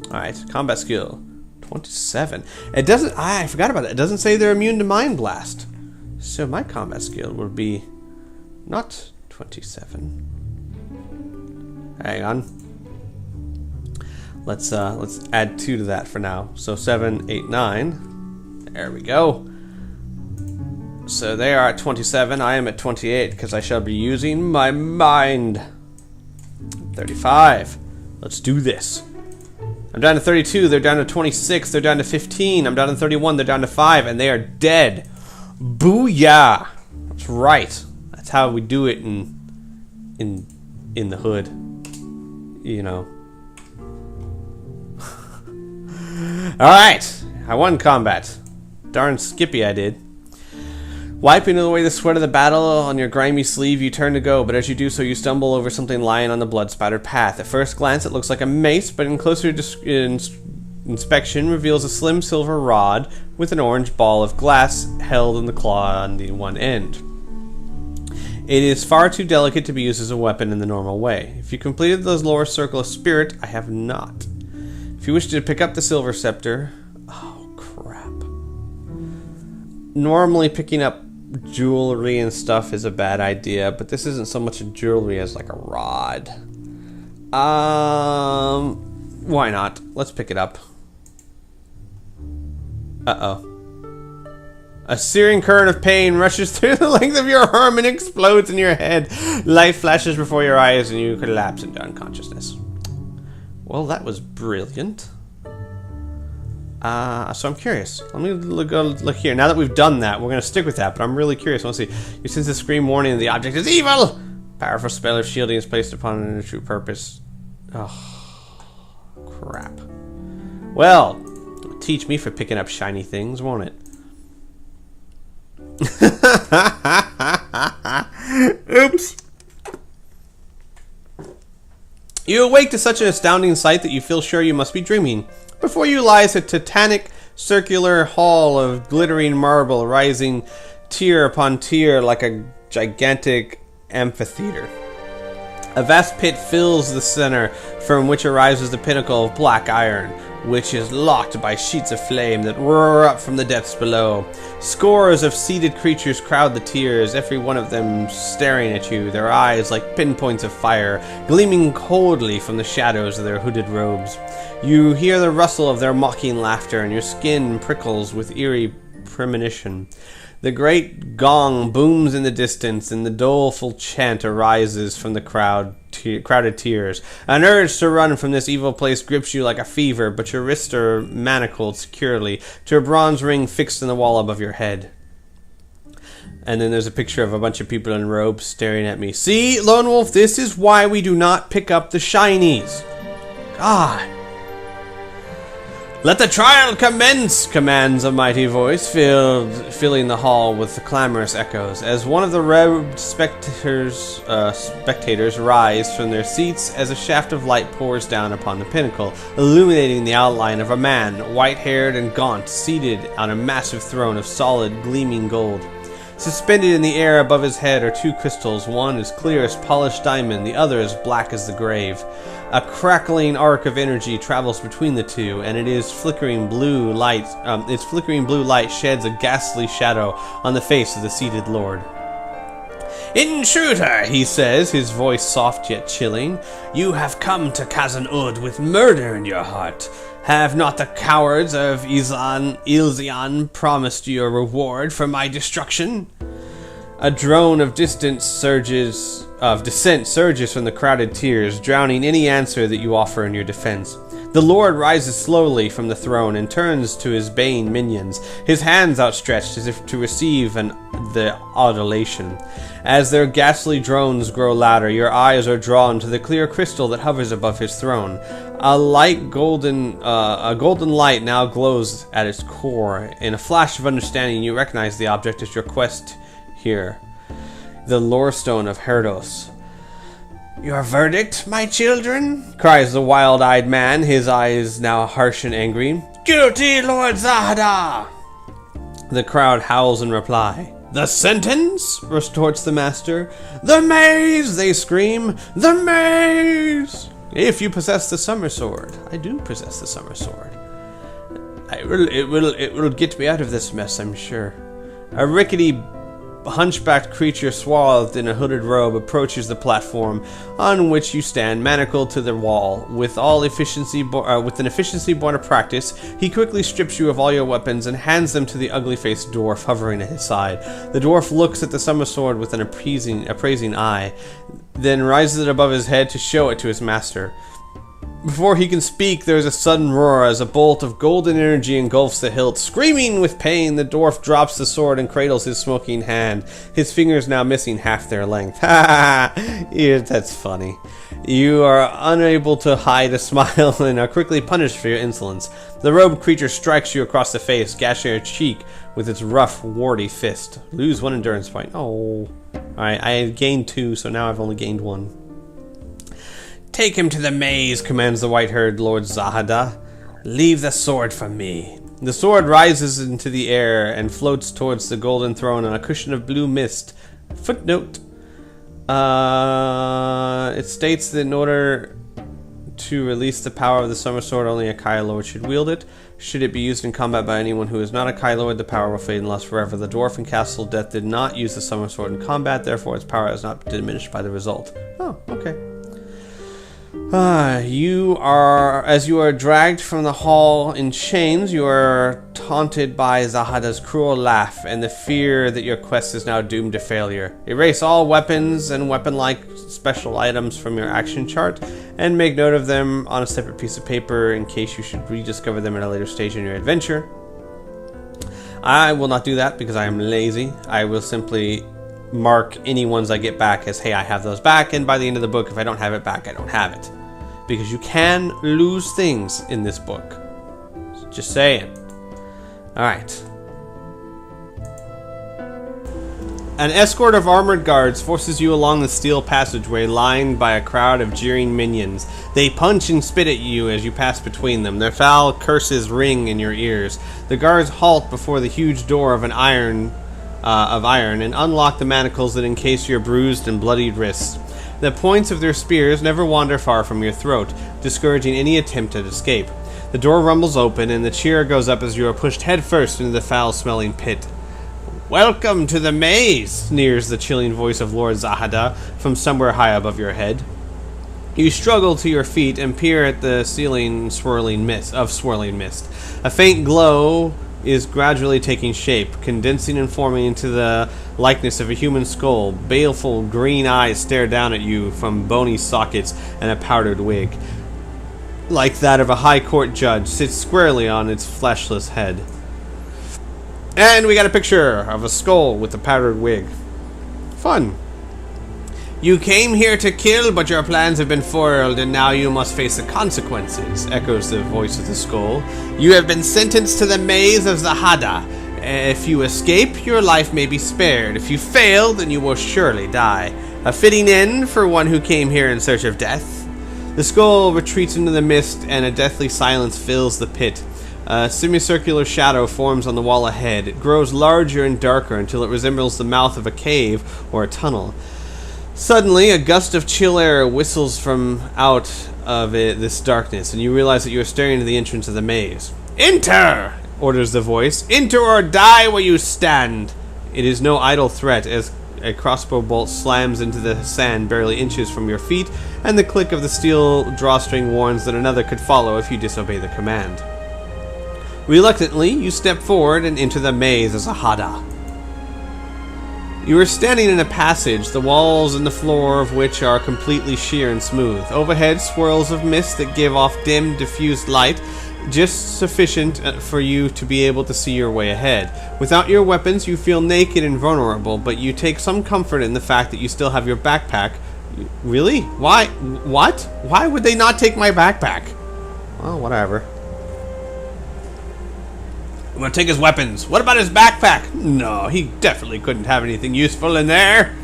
Alright, combat skill. 27. It doesn't... I forgot about that. It doesn't say they're immune to Mind Blast. So my combat skill would be... not 27. Hang on. Let's add 2 to that for now. So 7, 8, 9. There we go. So they are at 27. I am at 28 because I shall be using my mind. 35. Let's do this. I'm down to 32. They're down to 26. They're down to 15. I'm down to 31. They're down to 5, and they are dead. Booyah! That's right. That's how we do it in the hood. You know. Alright, I won combat. Darn skippy I did. Wiping away the sweat of the battle on your grimy sleeve, you turn to go, but as you do so, you stumble over something lying on the blood-spattered path. At first glance, it looks like a mace, but in closer inspection reveals a slim silver rod with an orange ball of glass held in the claw on the one end. It is far too delicate to be used as a weapon in the normal way. If you completed the lower circle of spirit, I have not. If you wish to pick up the silver scepter... Oh, crap. Normally picking up jewelry and stuff is a bad idea, but this isn't so much a jewelry as like a rod. Why not? Let's pick it up. Uh-oh. A searing current of pain rushes through the length of your arm and explodes in your head. Life flashes before your eyes and you collapse into unconsciousness. Well, that was brilliant. So I'm curious. Let me look here. Now that we've done that, we're going to stick with that, but I'm really curious. I want to see. You sense a scream warning that the object is evil! Powerful spell of shielding is placed upon it in a true purpose. Oh, crap. Well, teach me for picking up shiny things, won't it? Oops. You awake to such an astounding sight that you feel sure you must be dreaming. Before you lies a titanic circular hall of glittering marble rising tier upon tier like a gigantic amphitheater. A vast pit fills the center from which arises the pinnacle of black iron, which is locked by sheets of flame that roar up from the depths below. Scores of seated creatures crowd the tiers, every one of them staring at you, their eyes like pinpoints of fire, gleaming coldly from the shadows of their hooded robes. You hear the rustle of their mocking laughter, and your skin prickles with eerie premonition. The great gong booms in the distance, and the doleful chant arises from the crowded tiers. An urge to run from this evil place grips you like a fever, but your wrists are manacled securely to a bronze ring fixed in the wall above your head. And then there's a picture of a bunch of people in robes staring at me. See, Lone Wolf, this is why we do not pick up the shinies. God. Let the trial commence, commands a mighty voice, filling the hall with the clamorous echoes, as one of the robed spectators rise from their seats as a shaft of light pours down upon the pinnacle, illuminating the outline of a man, white-haired and gaunt, seated on a massive throne of solid, gleaming gold. Suspended in the air above his head are two crystals, one as clear as polished diamond, the other as black as the grave. A crackling arc of energy travels between the two, and its flickering blue light sheds a ghastly shadow on the face of the seated lord. "Intruder," he says, his voice soft yet chilling, "you have come to Khazan-Ud with murder in your heart. Have not the cowards of Ilzian promised you a reward for my destruction?" A drone of dissent surges from the crowded tiers, drowning any answer that you offer in your defense. The Lord rises slowly from the throne and turns to his baying minions, his hands outstretched as if to receive the adulation. As their ghastly drones grow louder, your eyes are drawn to the clear crystal that hovers above his throne. A golden light now glows at its core. In a flash of understanding, you recognize the object as your quest here, the Lorestone of Herdos. "Your verdict, my children?" cries the wild-eyed man, his eyes now harsh and angry. "Guilty, Lord Zahada!" The crowd howls in reply. "The sentence?" retorts the master. "The maze!" they scream. "The maze!" If you possess the summer sword. I do possess the summer sword. It will get me out of this mess, I'm sure. A rickety, hunchbacked creature swathed in a hooded robe approaches the platform on which you stand, manacled to the wall. With an efficiency born of practice, he quickly strips you of all your weapons and hands them to the ugly-faced dwarf hovering at his side. The dwarf looks at the summer sword with an appraising eye, then rises it above his head to show it to his master. Before he can speak, there is a sudden roar as a bolt of golden energy engulfs the hilt. Screaming with pain, the dwarf drops the sword and cradles his smoking hand, his fingers now missing half their length. Ha ha! Yeah, that's funny. You are unable to hide a smile and are quickly punished for your insolence. The robed creature strikes you across the face, gashing your cheek with its rough, warty fist. Lose 1 endurance point. Oh. Alright, I gained 2, so now I've only gained 1. Take him to the maze, commands the white-haired Lord Zahada. Leave the sword for me. The sword rises into the air and floats towards the golden throne on a cushion of blue mist. Footnote. It states that in order to release the power of the summer sword, only a Kai Lord should wield it. Should it be used in combat by anyone who is not a Kai Lord, the power will fade and last forever. The dwarf in Castle Death did not use the summer sword in combat, therefore its power is not diminished by the result. Oh, okay. As you are dragged from the hall in chains, you are taunted by Zahada's cruel laugh and the fear that your quest is now doomed to failure. Erase all weapons and weapon-like special items from your action chart and make note of them on a separate piece of paper in case you should rediscover them at a later stage in your adventure. I will not do that because I am lazy. I will simply mark any ones I get back as, hey, I have those back, and by the end of the book, if I don't have it back, I don't have it. Because you can lose things in this book. Just saying. Alright. An escort of armored guards forces you along the steel passageway lined by a crowd of jeering minions. They punch and spit at you as you pass between them. Their foul curses ring in your ears. The guards halt before the huge door of iron and unlock the manacles that encase your bruised and bloodied wrists. The points of their spears never wander far from your throat, discouraging any attempt at escape. The door rumbles open and the cheer goes up as you are pushed headfirst into the foul-smelling pit. Welcome to the maze, sneers the chilling voice of Lord Zahada from somewhere high above your head. You struggle to your feet and peer at the ceiling swirling mist. A faint glow is gradually taking shape, condensing and forming into the likeness of a human skull. Baleful green eyes stare down at you from bony sockets, and a powdered wig, like that of a high court judge, sits squarely on its fleshless head. And we got a picture of a skull with a powdered wig. Fun. You came here to kill, but your plans have been foiled, and now you must face the consequences, echoes the voice of the skull. You have been sentenced to the maze of Zahada. If you escape, your life may be spared. If you fail, then you will surely die. A fitting end for one who came here in search of death. The skull retreats into the mist, and a deathly silence fills the pit. A semicircular shadow forms on the wall ahead. It grows larger and darker until it resembles the mouth of a cave or a tunnel. Suddenly, a gust of chill air whistles from out of this darkness, and you realize that you are staring into the entrance of the maze. Enter! Orders the voice. Enter or die where you stand! It is no idle threat, as a crossbow bolt slams into the sand barely inches from your feet, and the click of the steel drawstring warns that another could follow if you disobey the command. Reluctantly, you step forward and enter the maze as Zahada. You are standing in a passage, the walls and the floor of which are completely sheer and smooth. Overhead, swirls of mist that give off dim, diffused light, just sufficient for you to be able to see your way ahead. Without your weapons, you feel naked and vulnerable, but you take some comfort in the fact that you still have your backpack. Really? Why? What? Why would they not take my backpack? Well, whatever. I'm gonna take his weapons. What about his backpack? No, he definitely couldn't have anything useful in there.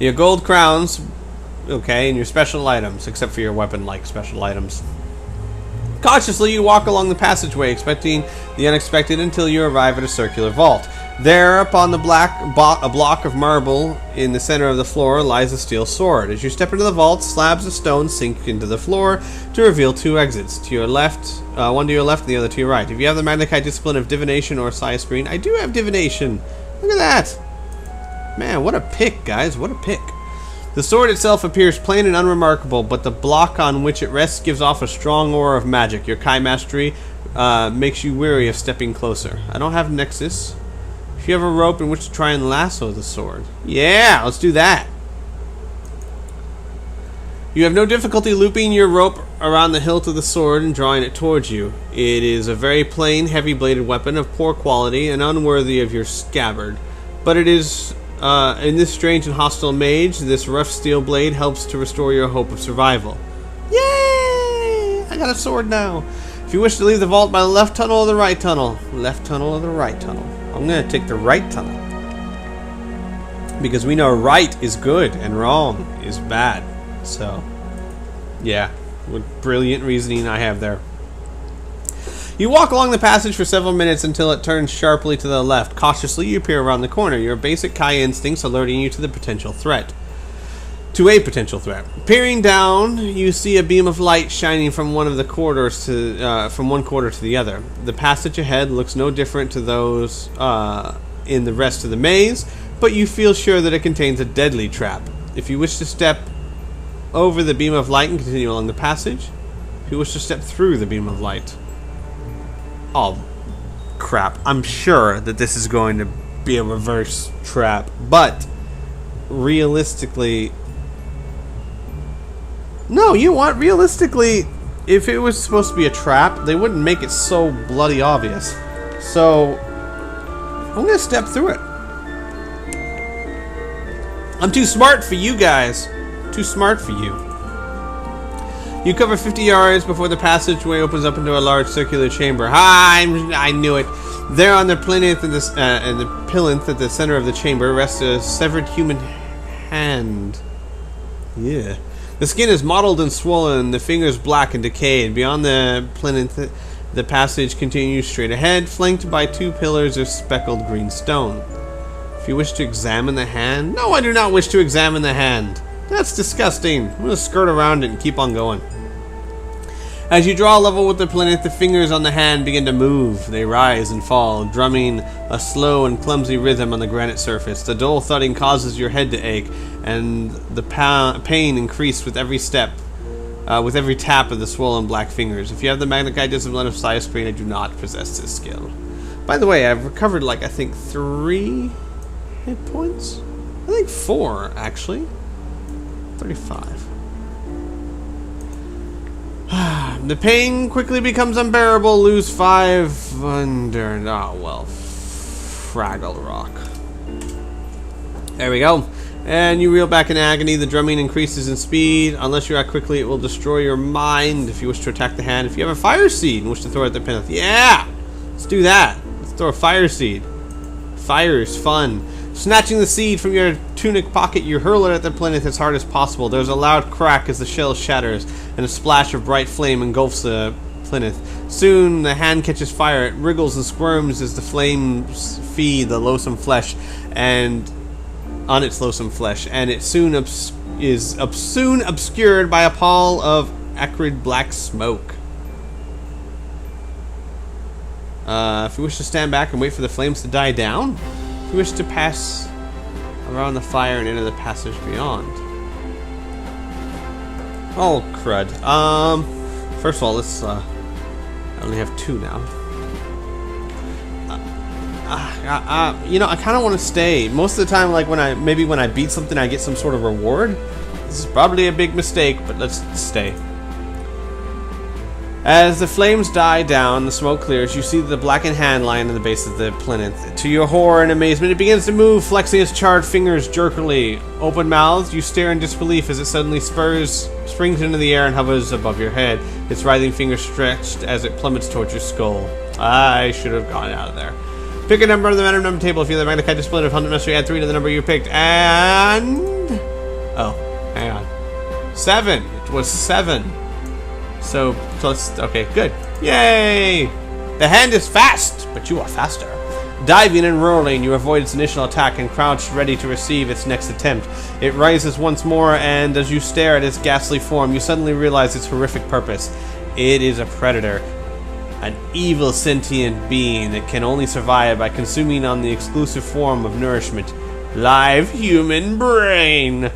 Your gold crowns, okay, and your special items, except for your weapon-like special items. Cautiously, you walk along the passageway, expecting the unexpected until you arrive at a circular vault. There, upon the a block of marble in the center of the floor, lies a steel sword. As you step into the vault, slabs of stone sink into the floor to reveal two exits. To your left, one to your left and the other to your right. If you have the Magnakai discipline of divination or Psi Screen, I do have divination. Look at that. Man, what a pick, guys. What a pick. The sword itself appears plain and unremarkable, but the block on which it rests gives off a strong aura of magic. Your Kai mastery makes you weary of stepping closer. I don't have Nexus. If you have a rope in which to try and lasso the sword. Yeah, let's do that. You have no difficulty looping your rope around the hilt of the sword and drawing it towards you. It is a very plain, heavy-bladed weapon of poor quality and unworthy of your scabbard. But it is, in this strange and hostile mage, this rough steel blade helps to restore your hope of survival. Yay! I got a sword now. If you wish to leave the vault by the left tunnel or the right tunnel. Left tunnel or the right tunnel. I'm going to take the right tunnel. Because we know right is good and wrong is bad. So, yeah. What brilliant reasoning I have there. You walk along the passage for several minutes until it turns sharply to the left. Cautiously, you peer around the corner, your basic Kai instincts alerting you to the potential threat. To a potential threat. Peering down, you see a beam of light shining from one of the corridors to from one corridor to the other. The passage ahead looks no different to those in the rest of the maze, but you feel sure that it contains a deadly trap. If you wish to step over the beam of light and continue along the passage, if you wish to step through the beam of light. Oh, crap. I'm sure that this is going to be a reverse trap, but realistically... No, you know what? Realistically, if it was supposed to be a trap, they wouldn't make it so bloody obvious. So, I'm going to step through it. I'm too smart for you guys. Too smart for you. You cover 50 yards before the passageway opens up into a large circular chamber. I knew it. There on the plinth and the plinth at the center of the chamber rests a severed human hand. Yeah. The skin is mottled and swollen, the fingers black and decayed. Beyond the plinth, the passage continues straight ahead, flanked by two pillars of speckled green stone. If you wish to examine the hand... No, I do not wish to examine the hand. That's disgusting. I'm going to skirt around it and keep on going. As you draw level with the plinth, the fingers on the hand begin to move. They rise and fall, drumming a slow and clumsy rhythm on the granite surface. The dull thudding causes your head to ache, and the pain increases with every step, with every tap of the swollen black fingers. If you have the Magnakai discipline of Psi Screen, I do not possess this skill. By the way, I've recovered, like, I think 3 hit points? I think 4, actually. 35. The pain quickly becomes unbearable. Lose 5 under... Oh, well. Fraggle Rock. There we go. And you reel back in agony. The drumming increases in speed. Unless you act quickly, it will destroy your mind if you wish to attack the hand. If you have a fire seed and wish to throw it at the plinth. Yeah! Let's do that. Let's throw a fire seed. Fire is fun. Snatching the seed from your tunic pocket, you hurl it at the plinth as hard as possible. There's a loud crack as the shell shatters, and a splash of bright flame engulfs the plinth. Soon, the hand catches fire. It wriggles and squirms as the flames feed the loathsome flesh, and on its loathsome flesh, and it soon obscured by a pall of acrid black smoke. If you wish to stand back and wait for the flames to die down, if you wish to pass around the fire and into the passage beyond. Oh, crud. First of all, let's, I only have 2 now. You know, I kind of want to stay. Most of the time, like, when I beat something, I get some sort of reward. This is probably a big mistake, but let's stay. As the flames die down, the smoke clears, you see the blackened hand lying in the base of the plinth. To your horror and amazement, it begins to move, flexing its charred fingers jerkily. Open-mouthed, you stare in disbelief as it suddenly springs into the air and hovers above your head, its writhing fingers stretched as it plummets towards your skull. I should have gone out of there. Pick a number on the random number table. If you have the Magnakai display of 100 mastery, add 3 to the number you picked. And... Oh, hang on. 7. It was 7. So let's... Okay, good. Yay! The hand is fast, but you are faster. Diving and rolling, you avoid its initial attack and crouch ready to receive its next attempt. It rises once more, and as you stare at its ghastly form, you suddenly realize its horrific purpose. It is a predator. An evil sentient being that can only survive by consuming on the exclusive form of nourishment. Live human brain!